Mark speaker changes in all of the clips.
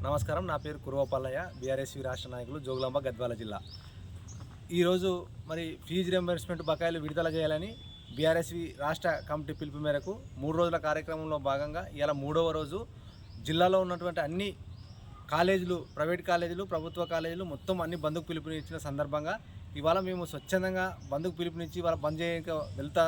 Speaker 1: నమస్కారం. నా పేరు కురవపల్లయ్య, బీఆర్ఎస్వి రాష్ట్ర నాయకులు, జోగులాంబ, గద్వాల జిల్లా. ఈరోజు మరి ఫీజు రియంబర్స్మెంట్ బకాయిలు విడుదల చేయాలని బీఆర్ఎస్వి రాష్ట్ర కమిటీ పిలుపు మేరకు 3 రోజుల కార్యక్రమంలో భాగంగా ఇవాళ 3వ రోజు జిల్లాలో ఉన్నటువంటి అన్ని కాలేజీలు, ప్రైవేట్ కాలేజీలు, ప్రభుత్వ కాలేజీలు మొత్తం అన్ని బంద్కు పిలుపునిచ్చిన సందర్భంగా ఇవాళ మేము స్వచ్ఛందంగా బంద్కు పిలుపునిచ్చి ఇవాళ బంద్ చేయక వెళ్తా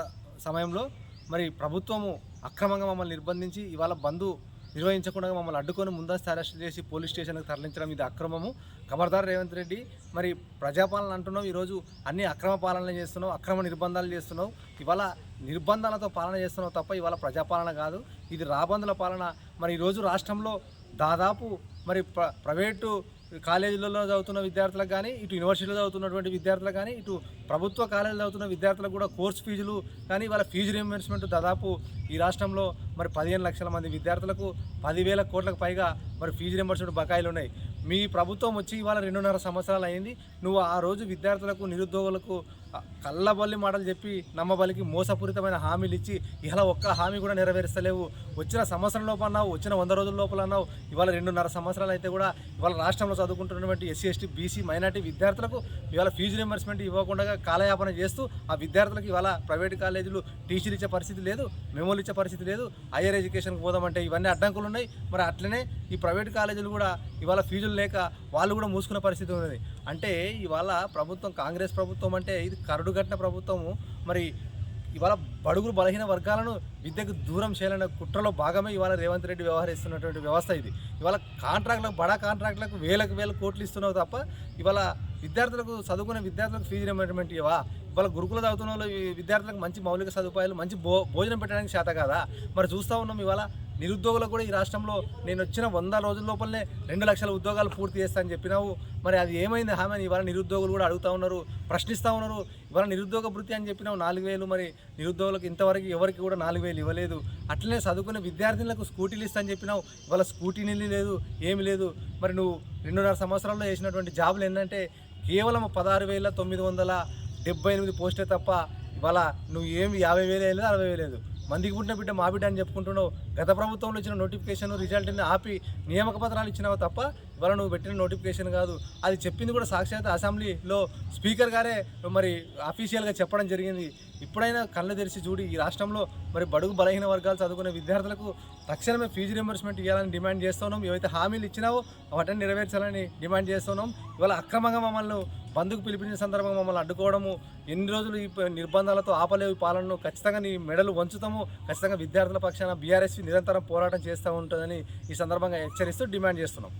Speaker 1: సమయంలో మరి ప్రభుత్వము అక్రమంగా మమ్మల్ని నిర్బంధించి ఇవాళ బంద్ నిర్వహించకుండా మమ్మల్ని అడ్డుకొని ముందస్తు అరెస్ట్ చేసి పోలీస్ స్టేషన్కి తరలించడం ఇది అక్రమము. ఖబర్దార్ రేవంత్ రెడ్డి, మరి ప్రజాపాలన అంటున్నావు, ఈరోజు అన్ని అక్రమ పాలన చేస్తున్నావు, అక్రమ నిర్బంధాలు చేస్తున్నావు. ఇవాళ నిర్బంధాలతో పాలన చేస్తున్నావు తప్ప ఇవాళ ప్రజాపాలన కాదు, ఇది రాబందుల పాలన. మరి ఈరోజు రాష్ట్రంలో దాదాపు మరి ప్రైవేటు కాలేజీలలో చదువుతున్న విద్యార్థులకు కానీ, ఇటు యూనివర్సిటీలో చదువుతున్నటువంటి విద్యార్థులకు కానీ, ఇటు ప్రభుత్వ కాలేజీలో చదువుతున్న విద్యార్థులకు కూడా కోర్సు ఫీజులు కానీ వాళ్ళ ఫీజు రియంబర్స్మెంట్ దాదాపు ఈ రాష్ట్రంలో మరి 15 లక్షల మంది విద్యార్థులకు 10,000 కోట్లకు పైగా మరి ఫీజు రియంబర్స్మెంట్ బకాయిలు ఉన్నాయి. మీ ప్రభుత్వం వచ్చి ఇవాళ 2.5 సంవత్సరాలు అయింది. నువ్వు ఆ రోజు విద్యార్థులకు, నిరుద్యోగులకు కళ్ళబల్లి మాటలు చెప్పి నమ్మబలికి మోసపూరితమైన హామీలు ఇచ్చి ఇలా ఒక్క హామీ కూడా నెరవేర్చలేవు. వచ్చిన సంవత్సరం లోపు అన్నావు, వచ్చిన 100 రోజుల లోపల అన్నావు. ఇవాళ 2.5 సంవత్సరాలు అయితే కూడా ఇవాళ రాష్ట్రంలో చదువుకుంటున్నటువంటి ఎస్సీ, ఎస్టీ, బీసీ, మైనార్టీ విద్యార్థులకు ఇవాళ ఫీజు రియంబర్స్మెంట్ ఇవ్వకుండా కాలయాపన చేస్తూ ఆ విద్యార్థులకు ఇవాళ ప్రైవేట్ కాలేజీలు టీసీలు ఇచ్చే పరిస్థితి లేదు, మెమోలు ఇచ్చే పరిస్థితి లేదు. హైయర్ ఎడ్యుకేషన్కి పోదామంటే ఇవన్నీ అడ్డంకులు ఉన్నాయి. మరి అట్లనే ఈ ప్రైవేట్ కాలేజీలు కూడా ఇవాళ ఫీజులు లేక వాళ్ళు కూడా మూసుకునే పరిస్థితి ఉన్నది. అంటే ఇవాళ ప్రభుత్వం, కాంగ్రెస్ ప్రభుత్వం అంటే ఇది కరడుగట్టిన ప్రభుత్వము. మరి ఇవాళ బడుగులు, బలహీన వర్గాలను విద్యకు దూరం చేయాలనే కుట్రలో భాగమే ఇవాళ రేవంత్ రెడ్డి వ్యవహరిస్తున్నటువంటి వ్యవస్థ ఇది. ఇవాళ కాంట్రాక్టులకు, బడా కాంట్రాక్టులకు వేల కోట్లు ఇస్తున్నావు తప్ప ఇవాళ విద్యార్థులకు, చదువుకునే విద్యార్థులకు ఫీజు రియంబర్స్మెంట్ ఇవ్వవా? ఇవాళ గురుకుల చదువుతున్న వాళ్ళు విద్యార్థులకు మంచి మౌలిక సదుపాయాలు, మంచి భోజనం పెట్టడానికి చేత కాదా? మరి చూస్తూ ఉన్నాం ఇవాళ నిరుద్యోగులకు కూడా ఈ రాష్ట్రంలో నేను వచ్చిన 100 రోజుల లోపలనే 2 లక్షల ఉద్యోగాలు పూర్తి చేస్తా అని చెప్పినావు. మరి అది ఏమైంది హామీ అని ఇవాళ నిరుద్యోగులు కూడా అడుగుతూ ఉన్నారు, ప్రశ్నిస్తూ ఉన్నారు. ఇవాళ నిరుద్యోగ భృతి అని చెప్పినావు 4,000, మరి నిరుద్యోగులకు ఇంతవరకు ఎవరికి కూడా 4,000 ఇవ్వలేదు. అట్లనే చదువుకునే విద్యార్థులకు స్కూటీలు ఇస్తా అని చెప్పినావు, ఇవాళ స్కూటీని లేదు, ఏమి లేదు. మరి నువ్వు 2.5 సంవత్సరాల్లో చేసినటువంటి జాబులు ఏంటంటే కేవలం 16,978 పోస్టే తప్ప ఇవాళ నువ్వు ఏమి 50,000 లేదు, 60,000 లేదు. మందికి పుట్టిన బిడ్డ మా బిడ్డ అని చెప్పుకుంటున్నావు. గత ప్రభుత్వంలో ఇచ్చిన నోటిఫికేషన్ రిజల్ట్ని ఆపి నియామక పత్రాలు ఇచ్చినావు తప్ప ఇవాళ నువ్వు పెట్టిన నోటిఫికేషన్ కాదు. అది చెప్పింది కూడా సాక్షాత్ అసెంబ్లీలో స్పీకర్ గారే మరి అఫీషియల్గా చెప్పడం జరిగింది. ఇప్పుడైనా కళ్ళు తెరిచి చూడి, ఈ రాష్ట్రంలో మరి బడుగు, బలహీన వర్గాలు చదువుకునే విద్యార్థులకు తక్షణమే ఫీజు రియంబర్స్మెంట్ ఇవ్వాలని డిమాండ్ చేస్తున్నాం. ఏవైతే హామీలు ఇచ్చినావో వాటిని నెరవేర్చాలని డిమాండ్ చేస్తున్నాం. ఇవాళ అక్రమంగా మమ్మల్ని బంద్కు పిలిపించిన సందర్భంగా మమ్మల్ని అడ్డుకోవడము, ఎన్ని రోజులు ఈ నిర్బంధాలతో ఆపలేవు పాలనను, ఖచ్చితంగా నీ మెడలు వంచుతాము, ఖచ్చితంగా విద్యార్థుల పక్షాన బీఆర్ఎస్వి నిరంతరం పోరాటం చేస్తూ ఉంటుందని ఈ సందర్భంగా హెచ్చరిస్తూ డిమాండ్ చేస్తున్నాం.